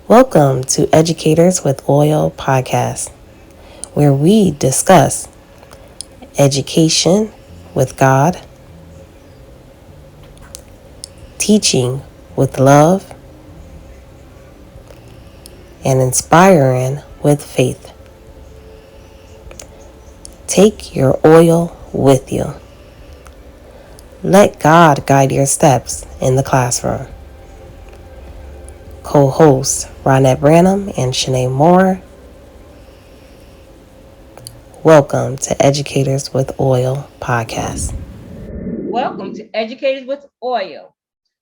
Welcome to Educators with Oil podcast, where we discuss education with God, teaching with love, and inspiring with faith. Take your oil with you. Let God guide your steps in the classroom. Co-hosts Ronette Branham and Shanae Moore. Welcome to Educators with Oil podcast. Welcome to Educators with Oil.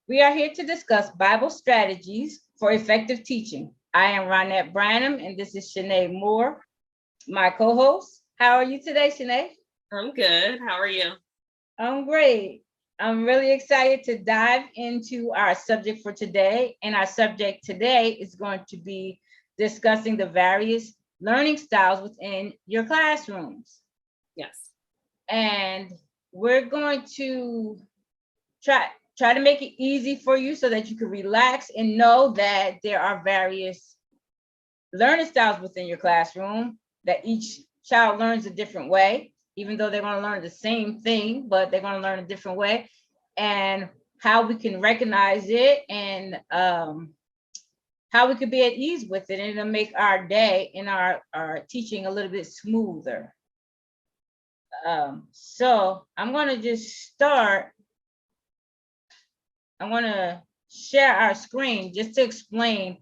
We are here to discuss Bible strategies for effective teaching. I am Ronette Branham, and this is Shanae Moore, my co-host. How are you today, Shanae? I'm good. How are you? I'm great. I'm really excited to dive into our subject for today. And our subject today is going to be discussing the various learning styles within your classrooms. Yes. And we're going to try to make it easy for you so that you can relax and know that there are various learning styles within your classroom, that each child learns a different way, even though they're going to learn the same thing, but they're going to learn a different way, and how we can recognize it, and how we could be at ease with it, and it'll make our day and our teaching a little bit smoother. So I'm going to just start. I want to share our screen just to explain,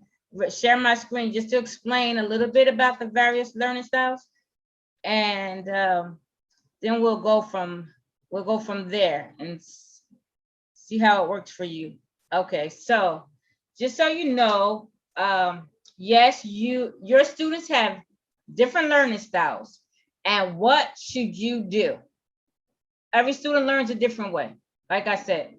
share my screen just to explain a little bit about the various learning styles. And then we'll go from there and see how it works for you. Okay, so just so you know, yes, your students have different learning styles. And what should you do? Every student learns a different way. Like I said,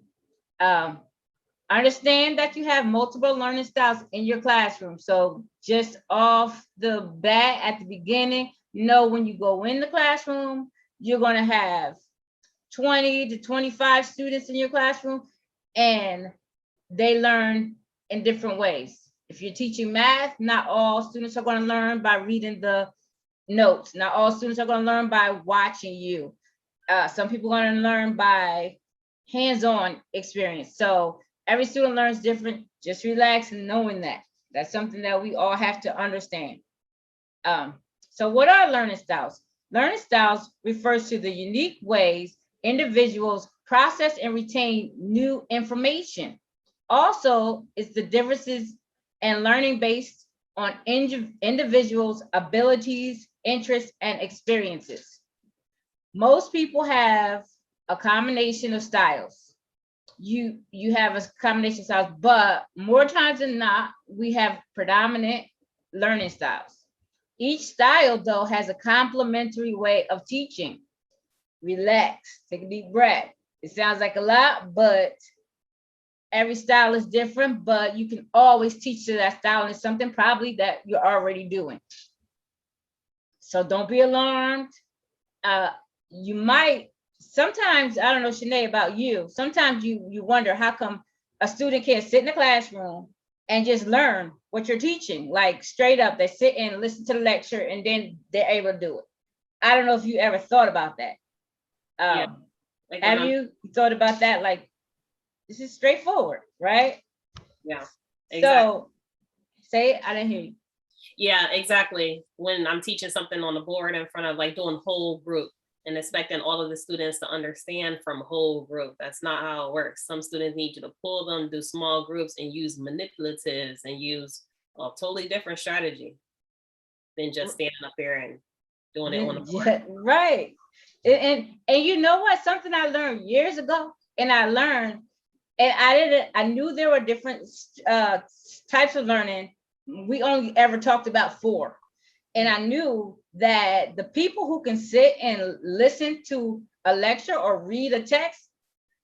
understand that you have multiple learning styles in your classroom. So just off the bat at the beginning, when you go in the classroom, you're going to have 20 to 25 students in your classroom, and they learn in different ways. If you're teaching math, not all students are going to learn by reading the notes. Not all students are going to learn by watching you. Some people are going to learn by hands-on experience. So every student learns different. Just relax and knowing that. That's something that we all have to understand. So what are learning styles? Learning styles refers to the unique ways individuals process and retain new information. Also, it's the differences in learning based on individuals' abilities, interests, and experiences. Most people have a combination of styles. You have a combination of styles, but more times than not, we have predominant learning styles. Each style, though, has a complementary way of teaching. Relax, take a deep breath. It sounds like a lot, but every style is different, but you can always teach to that style, and it's something probably that you're already doing. So don't be alarmed. You might sometimes, I don't know, Shanae, about you, sometimes you wonder how come a student can't sit in the classroom and just learn what you're teaching, like straight up. They sit and listen to the lecture and then they're able to do it. I don't know if you ever thought about that. Yeah. Like Have you thought about that? Like, this is straightforward, right? Yeah, exactly. So say it, I didn't hear you. Yeah, exactly. When I'm teaching something on the board in front of, like, doing whole group and expecting all of the students to understand from whole group, that's not how it works. Some students need you to pull them, do small groups, and use manipulatives and use a totally different strategy than just standing up there and doing it on the board. Right. And you know what? Something I learned years ago, and I knew there were different types of learning. We only ever talked about 4. And I knew that the people who can sit and listen to a lecture or read a text,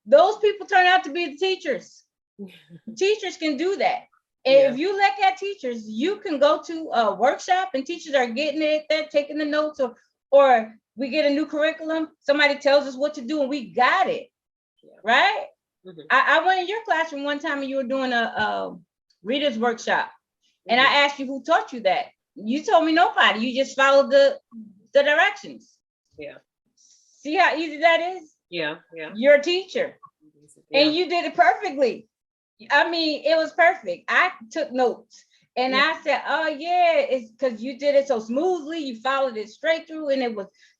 those people turn out to be the teachers. Teachers can do that. And if you look at teachers, you can go to a workshop and teachers are getting it, they're taking the notes, or we get a new curriculum, somebody tells us what to do and we got it, right? Mm-hmm. I went in your classroom one time and you were doing a reader's workshop. And I asked you who taught you that. You told me nobody. You just followed the directions. Yeah. See how easy that is? Yeah. Yeah. You're a teacher. Yeah. And you did it perfectly. I mean, it was perfect. I took notes and I said, oh yeah, it's because you did it so smoothly. You followed it straight through and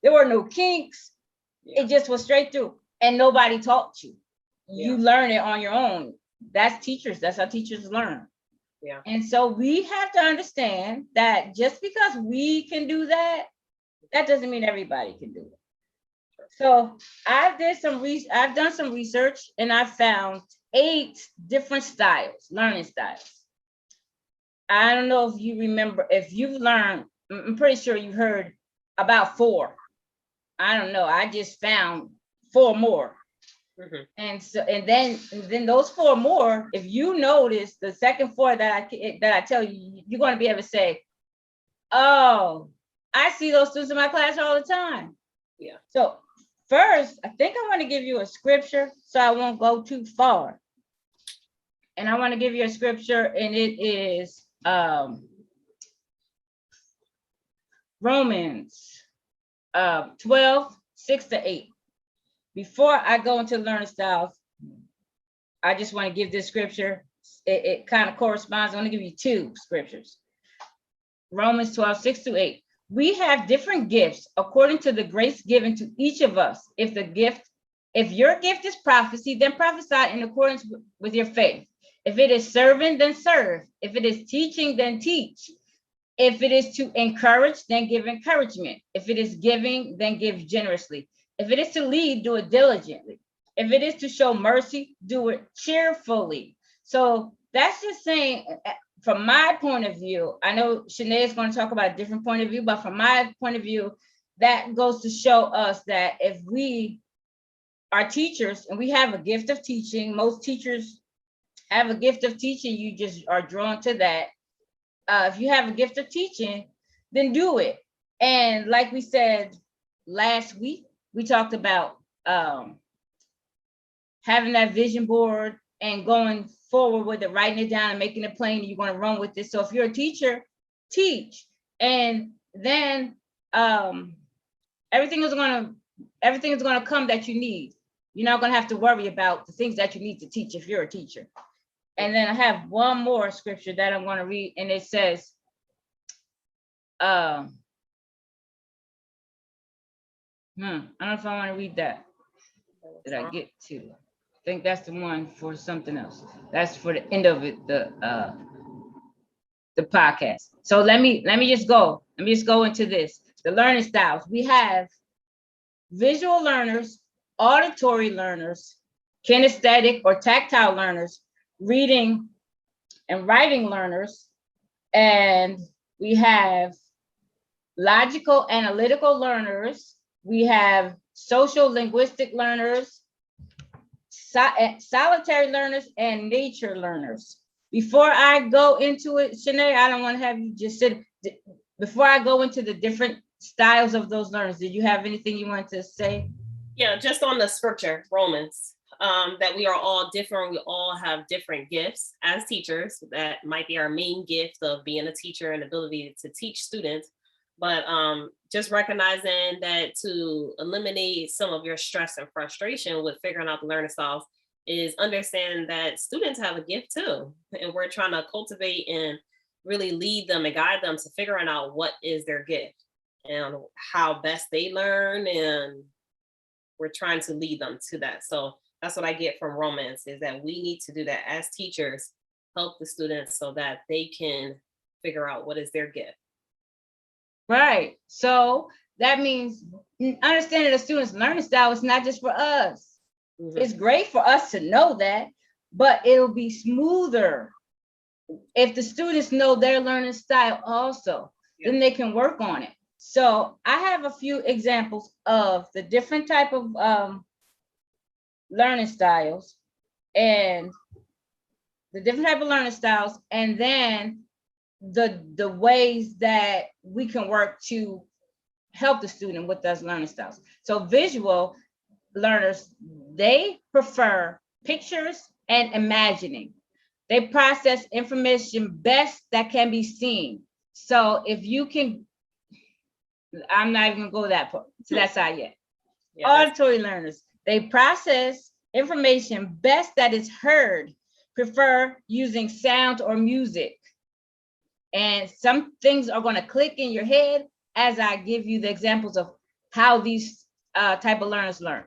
there were no kinks. It just was straight through and nobody taught you. You learn it on your own. That's teachers. That's how teachers learn. Yeah. And so we have to understand that just because we can do that, that doesn't mean everybody can do it. So I've done some research and I found 8 different styles, learning styles. I don't know if you remember, if you've learned, I'm pretty sure you heard about 4. I don't know. I just found 4 more. And so, and then those 4 more, if you notice the second 4 that I tell you, you're going to be able to say, oh, I see those students in my class all the time. Yeah. So first, I think I want to give you a scripture so I won't go too far. And I want to give you a scripture, and it is Romans 12, 6-8. Before I go into learning styles, I just want to give this scripture. It kind of corresponds. I want to give you 2 scriptures. Romans 12, 6-8. We have different gifts according to the grace given to each of us. If your gift is prophecy, then prophesy in accordance with your faith. If it is serving, then serve. If it is teaching, then teach. If it is to encourage, then give encouragement. If it is giving, then give generously. If it is to lead, do it diligently. If it is to show mercy, do it cheerfully. So that's just saying, from my point of view, I know Shanae is going to talk about a different point of view, but from my point of view, that goes to show us that if we are teachers and we have a gift of teaching, most teachers have a gift of teaching, you just are drawn to that. If you have a gift of teaching, then do it. And like we said last week, we talked about having that vision board and going forward with it, writing it down and making it plain, and you're going to run with it. So if you're a teacher, teach. And then everything is going to come that you need. You're not going to have to worry about the things that you need to teach if you're a teacher. And then I have one more scripture that I'm going to read, and it says, I don't know if I want to read that. Did I get to? I think that's the one for something else. That's for the end of it, the podcast. So let me just go. Let me just go into this. The learning styles. We have visual learners, auditory learners, kinesthetic or tactile learners, reading and writing learners, and we have logical analytical learners. We have social linguistic learners, solitary learners, and nature learners. Before I go into it, Shanae, I don't want to have you just sit. Before I go into the different styles of those learners, did you have anything you want to say? Yeah, just on the scripture, Romans, that we are all different. We all have different gifts as teachers. That might be our main gift of being a teacher and ability to teach students. But just recognizing that to eliminate some of your stress and frustration with figuring out the learning styles is understanding that students have a gift too. And we're trying to cultivate and really lead them and guide them to figuring out what is their gift and how best they learn. And we're trying to lead them to that. So that's what I get from Romans, is that we need to do that as teachers, help the students so that they can figure out what is their gift. Right. So that means understanding the students' learning style is not just for us. It's great for us to know that, but it'll be smoother if the students know their learning style also. Then they can work on it. So I have a few examples of the different type of learning styles, and then the ways that we can work to help the student with those learning styles. So visual learners, they prefer pictures and imagining. They process information best that can be seen. So if you can, I'm not even gonna go that part to that side yet. Yeah, Auditory learners, they process information best that is heard, prefer using sound or music. And some things are going to click in your head as I give you the examples of how these type of learners learn.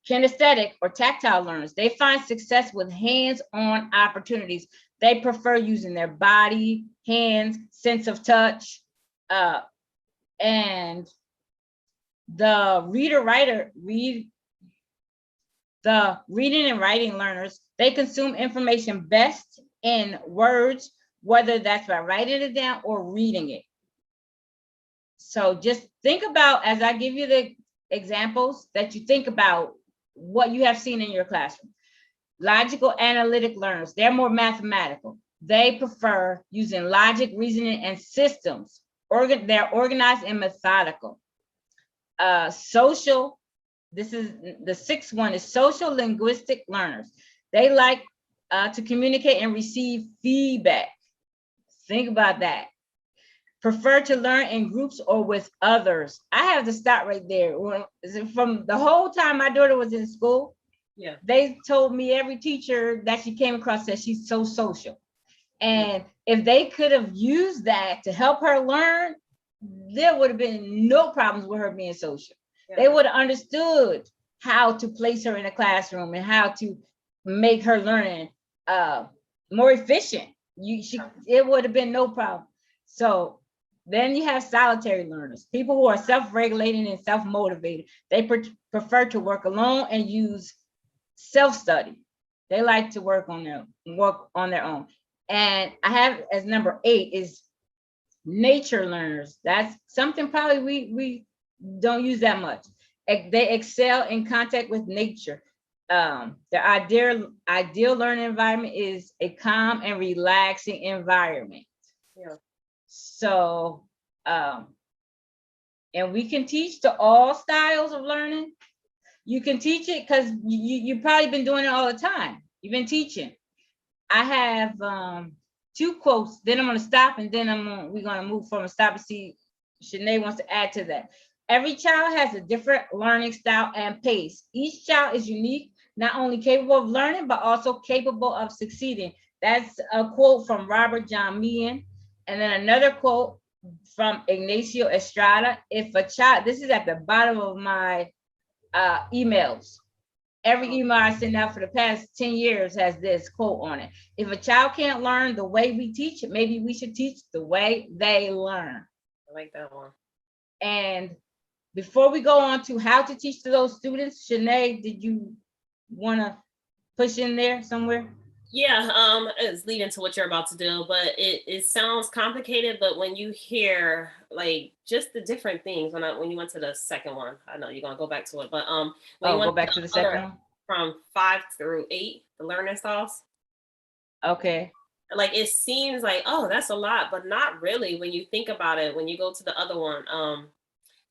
Kinesthetic or tactile learners, they find success with hands-on opportunities. They prefer using their body, hands, sense of touch, and the reading and writing learners, they consume information best in words, whether that's by writing it down or reading it. So just think about, as I give you the examples, that you think about what you have seen in your classroom. Logical analytic learners, they're more mathematical. They prefer using logic, reasoning, and systems. They're organized and methodical. Social, this is the sixth one, is social linguistic learners. They like to communicate and receive feedback. Think about that. Prefer to learn in groups or with others. I have to stop right there. From the whole time my daughter was in school, yeah, they told me every teacher that she came across said she's so social. And if they could have used that to help her learn, there would have been no problems with her being social. yeah. They would have understood how to place her in a classroom and how to make her learning more efficient. It would have been no problem. So then you have solitary learners, people who are self-regulating and self-motivated. They prefer to work alone and use self-study. They like to work on their own. And I have as number 8 is nature learners. That's something probably we don't use that much. They excel in contact with nature. Their ideal learning environment is a calm and relaxing environment. Yeah. So, and we can teach to all styles of learning. You can teach it because you've probably been doing it all the time. You've been teaching. I have 2 quotes, then I'm going to stop, and then we're going to move from a stop and see Shanae wants to add to that. Every child has a different learning style and pace. Each child is unique, not only capable of learning, but also capable of succeeding. That's a quote from Robert John Meehan. And then another quote from Ignacio Estrada. If a child, this is at the bottom of my emails. Every email I send out for the past 10 years has this quote on it. If a child can't learn the way we teach, maybe we should teach the way they learn. I like that one. And before we go on to how to teach to those students, Shanae, did you want to push in there somewhere? Yeah, it's leading to what you're about to do, but it sounds complicated. But when you hear like just the different things, when you went to the second one, I know you're gonna go back to it, but when you went go back to the second one from 5 through 8, the learning styles. Okay. Like it seems like, oh, that's a lot, but not really when you think about it. When you go to the other one,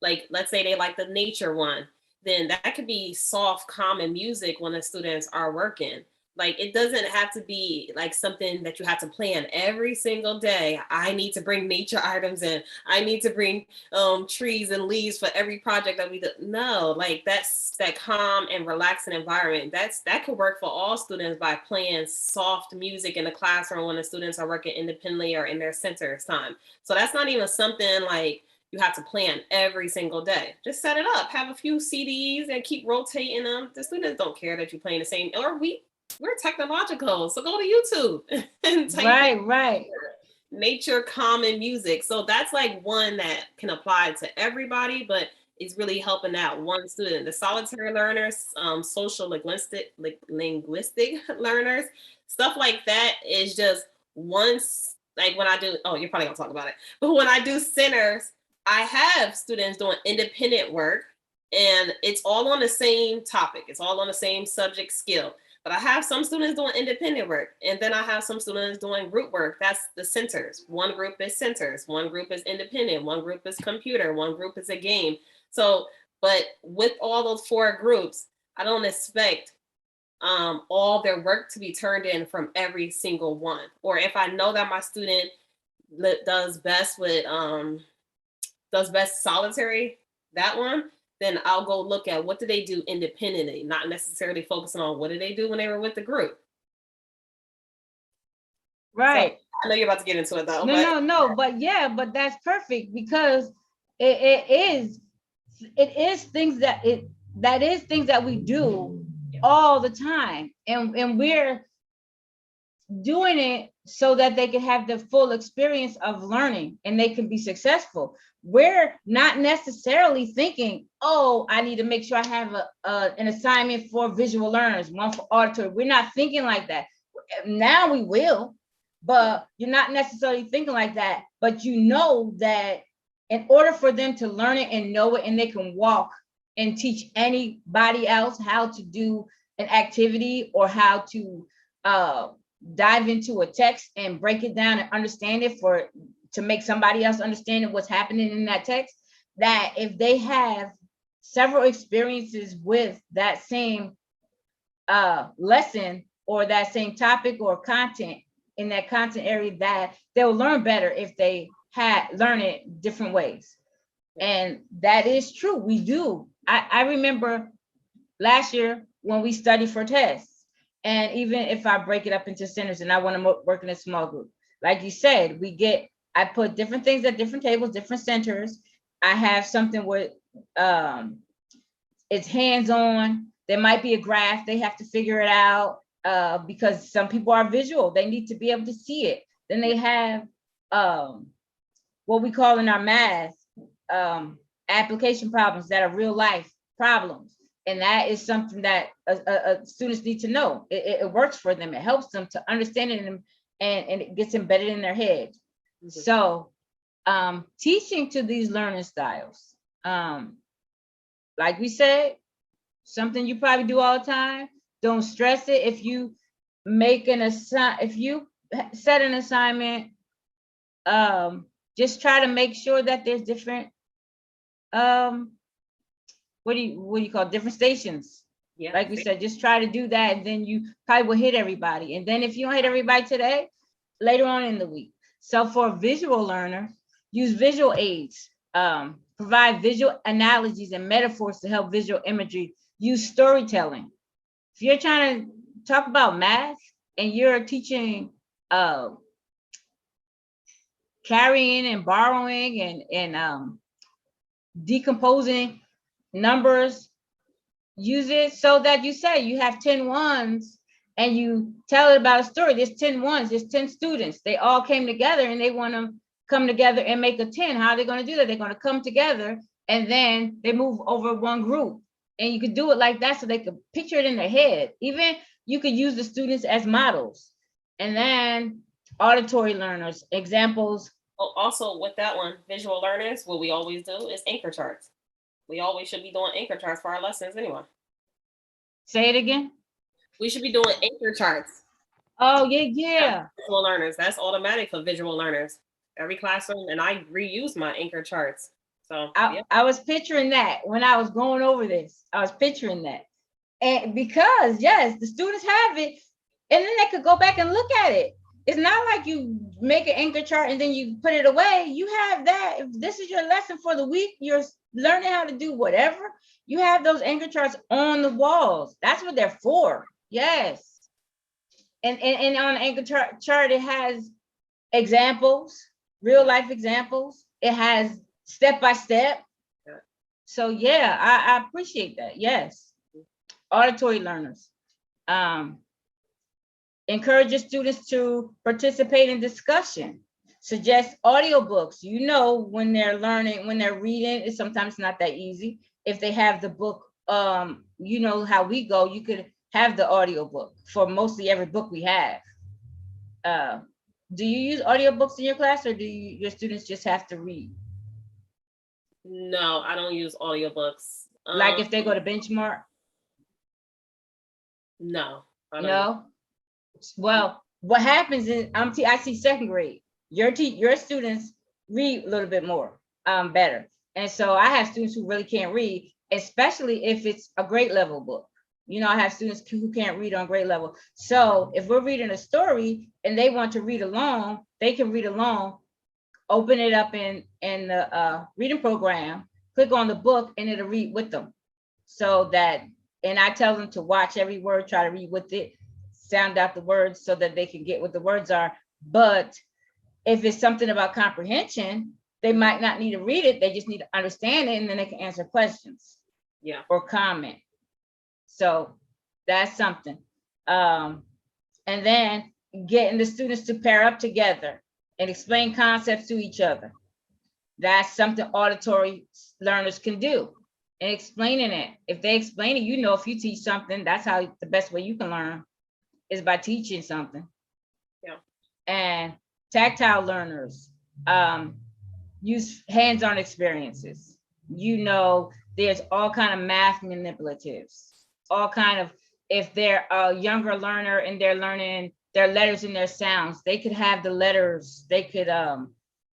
like let's say they like the nature one, then that could be soft, calm, and music when the students are working. Like it doesn't have to be like something that you have to plan every single day. I need to bring nature items in. I need to bring trees and leaves for every project that we do. No, like that's that calm and relaxing environment. That could work for all students by playing soft music in the classroom when the students are working independently or in their center time. So that's not even something like you have to plan every single day. Just set it up. Have a few CDs and keep rotating them. The students don't care that you're playing the same, or we're technological, so go to YouTube and type right nature, calm, and music. So that's like one that can apply to everybody, but it's really helping that one student. The solitary learners, social linguistic learners, stuff like that is just once, like when I do, oh, you're probably gonna talk about it, but when I do centers, I have students doing independent work and it's all on the same topic. It's all on the same subject skill. But I have some students doing independent work, and then I have some students doing group work. That's the centers. One group is centers, one group is independent, one group is computer, one group is a game. So, but with all those 4 groups, I don't expect all their work to be turned in from every single one. Or if I know that my student does best solitary, that one, then I'll go look at what do they do independently, not necessarily focusing on what did they do when they were with the group. Right. So, I know you're about to get into it though. No, but yeah, but that's perfect because it is things that we do all the time, and we're doing it so that they can have the full experience of learning and they can be successful. We're not necessarily thinking, oh, I need to make sure I have an assignment for visual learners, one for auditory. We're not thinking like that. Now we will, but you're not necessarily thinking like that. But you know that in order for them to learn it and know it, and they can walk and teach anybody else how to do an activity or how to dive into a text and break it down and understand it to make somebody else understand what's happening in that text, that if they have several experiences with that same lesson or that same topic or content in that content area, that they'll learn better if they learn it different ways. And that is true. We do. I remember last year when we studied for tests, and even if I break it up into centers and I want to work in a small group, like you said, I put different things at different tables, different centers. I have something with it's hands-on. There might be a graph. They have to figure it out because some people are visual. They need to be able to see it. Then they have what we call in our math application problems that are real life problems. And that is something that students need to know. It works for them. It helps them to understand it, and it gets embedded in their head. Mm-hmm. So teaching to these learning styles, like we said, something you probably do all the time. Don't stress it. If you if you set an assignment, just try to make sure that there's different what do you call it? Different stations. Yeah. Like we said, just try to do that, and then you probably will hit everybody. And then if you don't hit everybody today, later on in the week. So for a visual learner, use visual aids, provide visual analogies and metaphors to help visual imagery. Use storytelling. If you're trying to talk about math and you're teaching carrying and borrowing and decomposing numbers, use it so that you say you have 10 ones and you tell it about a story. There's 10 ones, there's 10 students. They all came together and they want to come together and make a 10. How are they going to do that? They're going to come together and then they move over one group. And you could do it like that so they could picture it in their head. Even you could use the students as models. And then auditory learners, examples. Oh, also with that one, visual learners, what we always do is anchor charts. We always should be doing anchor charts for our lessons anyway. Say it again. We should be doing anchor charts. Oh, yeah. Visual learners, that's automatic for visual learners. Every classroom, and I reuse my anchor charts. So I was picturing that when I was going over this. I was picturing that. And because, yes, the students have it, and then they could go back and look at it. It's not like you make an anchor chart and then you put it away. You have that. If this is your lesson for the week, you're learning how to do whatever. You have those anchor charts on the walls. That's what they're for. Yes. And on the anchor chart, it has examples, real life examples. It has step by step. So yeah, I appreciate that. Yes. Auditory learners. Encourages students to participate in discussion. Suggest audiobooks. You know, when they're learning, when they're reading, it's sometimes not that easy. If they have the book, you know how we go, you could have the audiobook for mostly every book we have. Do you use audiobooks in your class, or do your students just have to read? No, I don't use audiobooks. Like if they go to Benchmark? No. No? Well, what happens is I see second grade. Your students read a little bit more, better. And so I have students who really can't read, especially if it's a grade level book. You know, I have students who can't read on grade level. So if we're reading a story and they want to read along, they can read along, open it up in the reading program, click on the book, and it'll read with them. So that, and I tell them to watch every word, try to read with it, sound out the words so that they can get what the words are. But if it's something about comprehension, they might not need to read it. They just need to understand it, and then they can answer questions. Yeah. Or comment. So that's something. And then getting the students to pair up together and explain concepts to each other. That's something auditory learners can do. And explaining it. If they explain it, you know, if you teach something, that's how the best way you can learn is by teaching something. Yeah. And tactile learners use hands-on experiences. You know, there's all kind of math manipulatives, all kind of, if they're a younger learner and they're learning their letters and their sounds, they could have the letters. They could,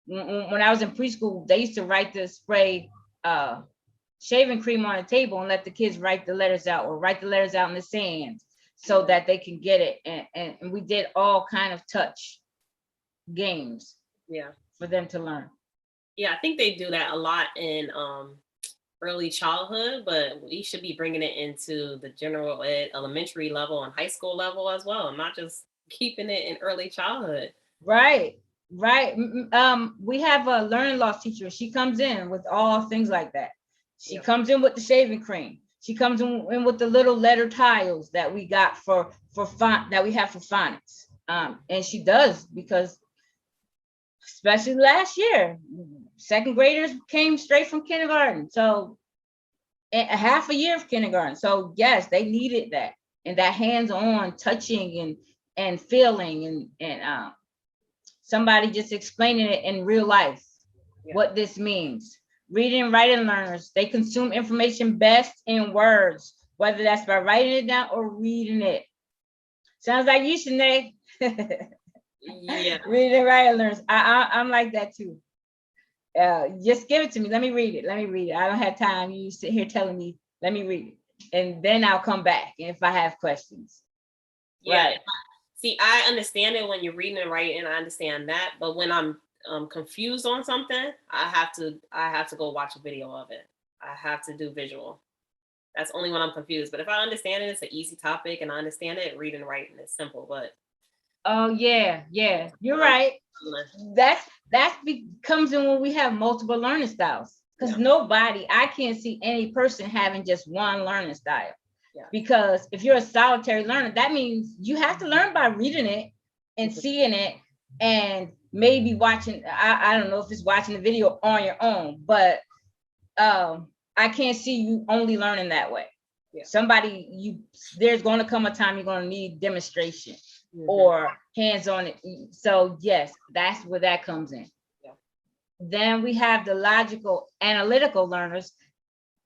when I was in preschool, they used to write the spray shaving cream on a table and let the kids write the letters out, or write the letters out in the sand so that they can get it. And we did all kind of touch games. Yeah, for them to learn. Yeah, I think they do that a lot in early childhood, but we should be bringing it into the general ed, elementary level and high school level as well, not just keeping it in early childhood. Right. We have a learning loss teacher. She comes in with all things like that. She comes in with the shaving cream. She comes in with the little letter tiles that we got for font, that we have for phonics. And she does, because especially last year, second graders came straight from kindergarten. So a half a year of kindergarten. So yes, they needed that, and that hands-on touching and feeling and somebody just explaining it in real life, what this means. Reading and writing learners, they consume information best in words, whether that's by writing it down or reading it. Sounds like you, Sinead. Yeah. Reading and writing learners. I'm like that too. Just give it to me. Let me read it. I don't have time. You sit here telling me, let me read it. And then I'll come back if I have questions. Yeah. Right. See, I understand it when you're reading and writing. I understand that. But when I'm confused on something, I have to go watch a video of it. I have to do visual. That's only when I'm confused. But if I understand it, it's an easy topic and I understand it, reading and writing is simple. But oh yeah, you're right. That comes in when we have multiple learning styles, because I can't see any person having just one learning style. Because if you're a solitary learner, that means you have to learn by reading it and seeing it, and maybe watching, I don't know if it's watching the video on your own, but I can't see you only learning that way. There's going to come a time you're going to need demonstration or hands-on it. So yes, that's where that comes in. Then we have the logical, analytical learners.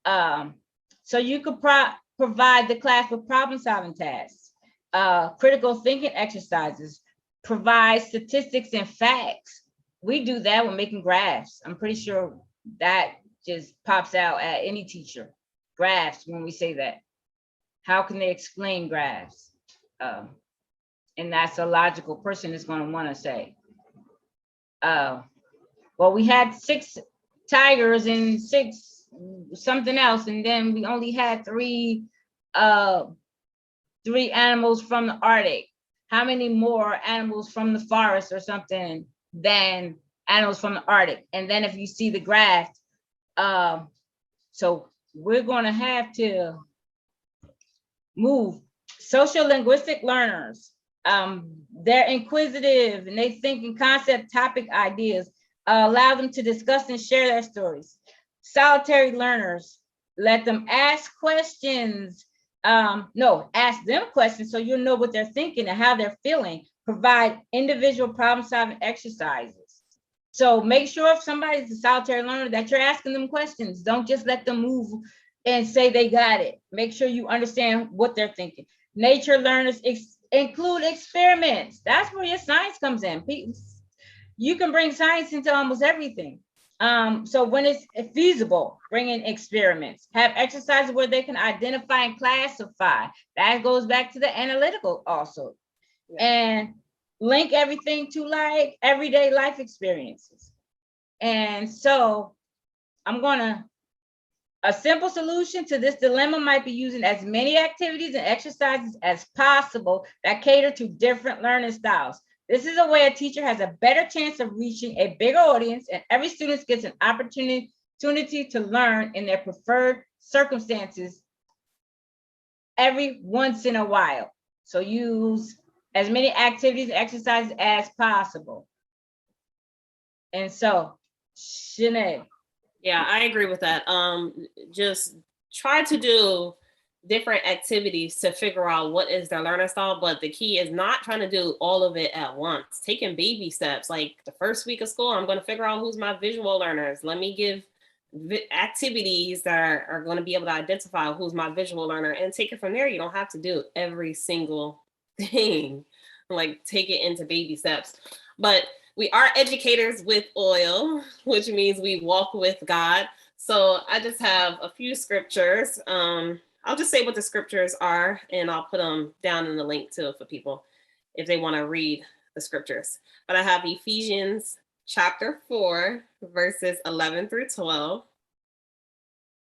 So you could provide the class with problem-solving tasks, critical thinking exercises, provide statistics and facts. We do that when making graphs. I'm pretty sure that just pops out at any teacher. Graphs, when we say that. How can they explain graphs? And that's a logical person is going to want to say. Well, we had 6 tigers and 6 something else, and then we only had 3 animals from the Arctic. How many more animals from the forest or something than animals from the Arctic? And then if you see the graph, so we're going to have to move. Social linguistic learners, they're inquisitive and they think in concept, topic, ideas. Allow them to discuss and share their stories. Solitary learners, let them ask questions. Ask them questions so you'll know what they're thinking and how they're feeling. Provide individual problem-solving exercises. So make sure if somebody's a solitary learner that you're asking them questions. Don't just let them move and say they got it. Make sure you understand what they're thinking. Nature learners include experiments. That's where your science comes in. You can bring science into almost everything. So when it's feasible, bring in experiments. Have exercises where they can identify and classify. That goes back to the analytical also. Yeah. And link everything to like everyday life experiences. And so a simple solution to this dilemma might be using as many activities and exercises as possible that cater to different learning styles. This is a way a teacher has a better chance of reaching a bigger audience, and every student gets an opportunity to learn in their preferred circumstances every once in a while. So use as many activities and exercises as possible. And so, Sinead. Yeah, I agree with that. Just try to do different activities to figure out what is their learning style, but the key is not trying to do all of it at once. Taking baby steps, like the first week of school, I'm going to figure out who's my visual learners. Let me give activities that are going to be able to identify who's my visual learner and take it from there. You don't have to do every single thing, like take it into baby steps. But we are educators with oil, which means we walk with God. So I just have a few scriptures. I'll just say what the scriptures are, and I'll put them down in the link too for people if they want to read the scriptures. But I have Ephesians chapter 4, verses 11 through 12.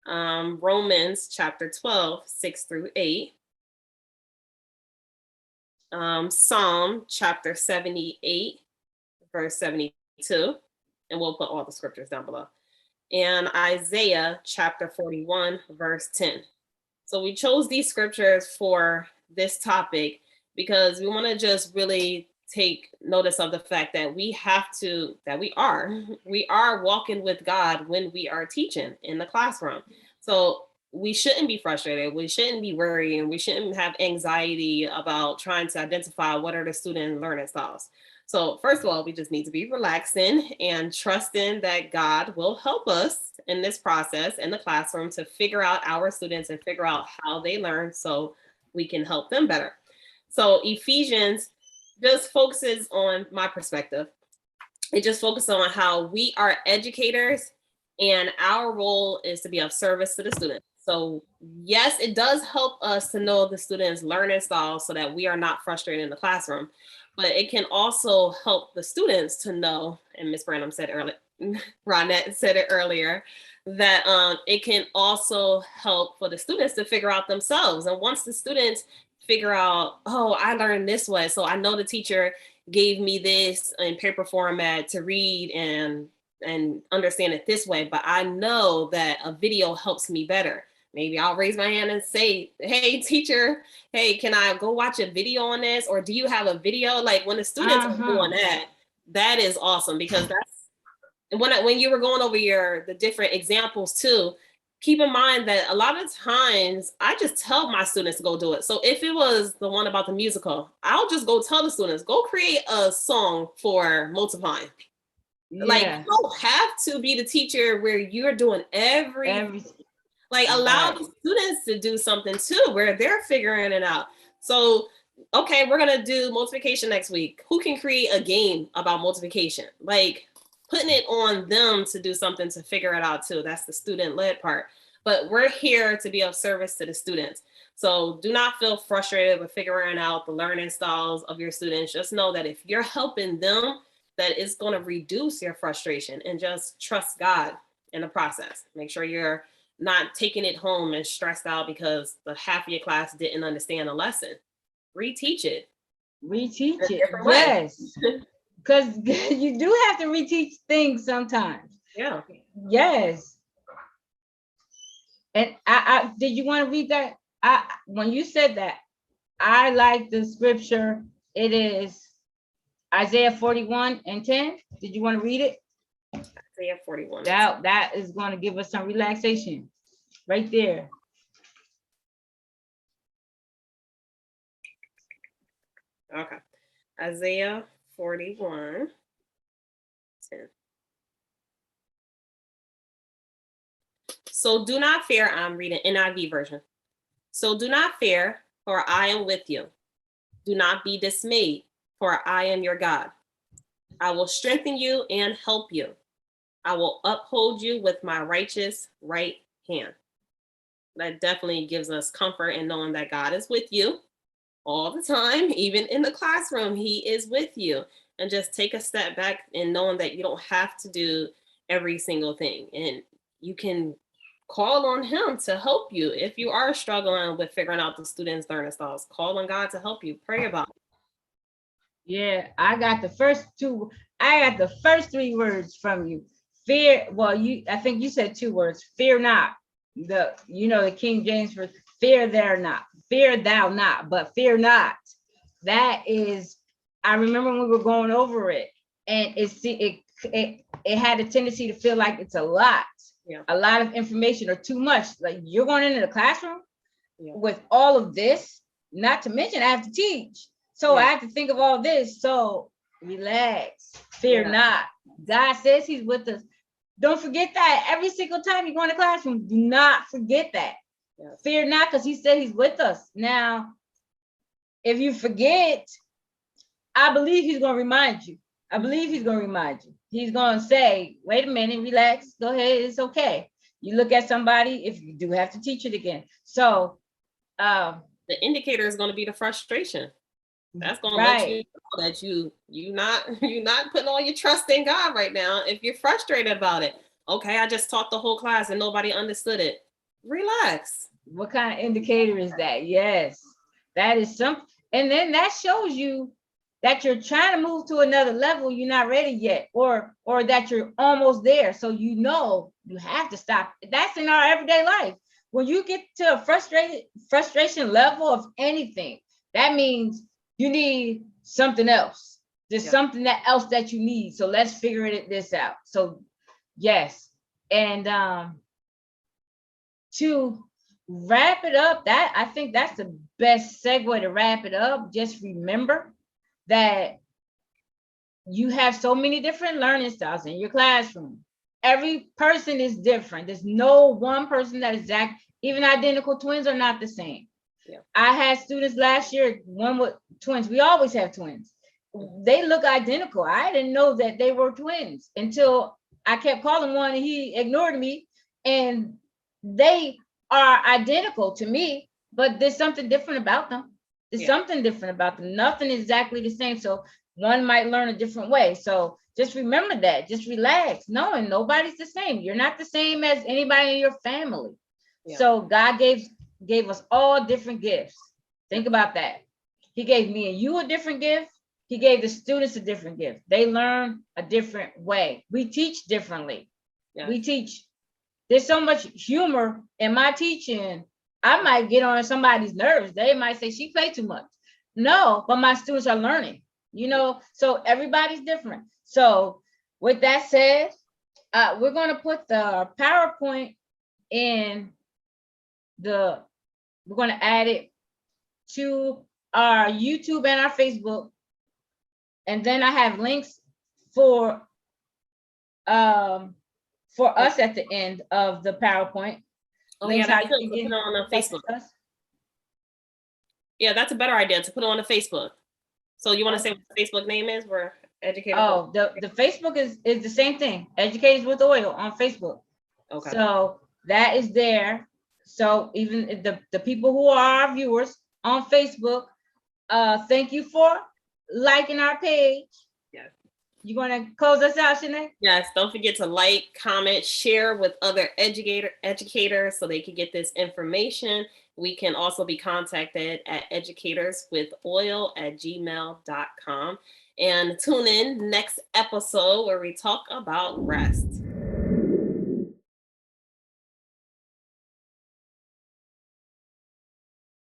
Romans chapter 12, 6 through 8. Psalm chapter 78, verse 72. And we'll put all the scriptures down below. And Isaiah chapter 41, verse 10. So we chose these scriptures for this topic because we want to just really take notice of the fact that we are walking with God when we are teaching in the classroom. So we shouldn't be frustrated. We shouldn't be worried, and we shouldn't have anxiety about trying to identify what are the student learning styles. So first of all, we just need to be relaxing and trusting that God will help us in this process in the classroom to figure out our students and figure out how they learn so we can help them better. So Ephesians just focuses on my perspective. It just focuses on how we are educators and our role is to be of service to the students. So yes, it does help us to know the students' learning style so that we are not frustrated in the classroom. But it can also help the students to know, and Ms. Branham said earlier, Ronette said it earlier, that it can also help for the students to figure out themselves. And once the students figure out, oh, I learned this way, so I know the teacher gave me this in paper format to read and understand it this way, but I know that a video helps me better. Maybe I'll raise my hand and say, hey, teacher, hey, can I go watch a video on this? Or do you have a video? Like when the students are doing that, that is awesome, because that's when you were going over the different examples too, keep in mind that a lot of times I just tell my students to go do it. So if it was the one about the musical, I'll just go tell the students, go create a song for multiplying. Yeah. Like you don't have to be the teacher where you're doing every like allow the students to do something too, where they're figuring it out. So, okay, we're going to do multiplication next week. Who can create a game about multiplication? Like putting it on them to do something to figure it out too. That's the student-led part. But we're here to be of service to the students. So do not feel frustrated with figuring out the learning styles of your students. Just know that if you're helping them, that it's going to reduce your frustration, and just trust God in the process. Make sure you're not taking it home and stressed out because the half of your class didn't understand the lesson. Reteach it. Reteach it. Yes. Because you do have to reteach things sometimes. Yeah. Yes. And I did you want to read that? When you said that, I like the scripture. It is Isaiah 41 and 10. Did you want to read it? Isaiah 41. That is going to give us some relaxation right there. Okay. Isaiah 41, 10. So do not fear. I'm reading NIV version. So do not fear, for I am with you. Do not be dismayed, for I am your God. I will strengthen you and help you. I will uphold you with my righteous right hand. That definitely gives us comfort in knowing that God is with you all the time, even in the classroom, he is with you. And just take a step back and knowing that you don't have to do every single thing. And you can call on him to help you. If you are struggling with figuring out the students' learning styles, call on God to help you. Pray about it. Yeah, I got the first three words from you. Fear, well, I think you said two words. Fear not. The King James for fear thou not, but fear not. That is, I remember when we were going over it, and it had a tendency to feel like it's a lot. Yeah. A lot of information or too much. Like you're going into the classroom with all of this, not to mention I have to teach. So I have to think of all this. So relax, fear not. God says he's with us. Don't forget that every single time you go in the classroom, do not forget that. Fear not, because he said he's with us. Now, if you forget, I believe he's going to remind you. He's going to say, wait a minute, relax, go ahead, it's okay. You look at somebody, if you do have to teach it again. So the indicator is going to be the frustration. That's going to let you know that you're not putting all your trust in God right now. If you're frustrated about it, okay, I just taught the whole class and nobody understood it. Relax. What kind of indicator is that? Yes, that is something. And then that shows you that you're trying to move to another level, you're not ready yet, or that you're almost there. So you have to stop. That's in our everyday life. When you get to a frustration level of anything, that means you need something else. There's something else that you need. So let's figure this out. So yes. And to wrap it up, I think that's the best segue to wrap it up. Just remember that you have so many different learning styles in your classroom. Every person is different. There's no one person that is exact. Even identical twins are not the same. I had students last year, one with twins. We always have twins. They look identical. I didn't know that they were twins until I kept calling one and he ignored me. And they are identical to me, but there's something different about them. Nothing is exactly the same. So one might learn a different way. So just remember that. Just relax, knowing nobody's the same. You're not the same as anybody in your family. So God gave us all different gifts. Think about that. He gave me and you a different gift. He gave the students a different gift. They learn a different way. We teach differently. There's so much humor in my teaching. I might get on somebody's nerves. They might say she played too much. No, but my students are learning, so everybody's different. So with that said, we're going to put the PowerPoint in we're going to add it to our YouTube and our Facebook. And then I have links for us at the end of the PowerPoint. Oh, yeah, that's good. Put it on Facebook. Yeah, that's a better idea, to put it on the Facebook. So you want to say what the Facebook name is? We're Educators. Oh, the Facebook is the same thing. Educators with Oil on Facebook. Okay. So that is there. So even the people who are our viewers on Facebook, thank you for liking our page. Yes. You want to close us out, Shanae? Yes. Don't forget to like, comment, share with other educators so they can get this information. We can also be contacted at educatorswithoil@gmail.com. And tune in next episode where we talk about rest.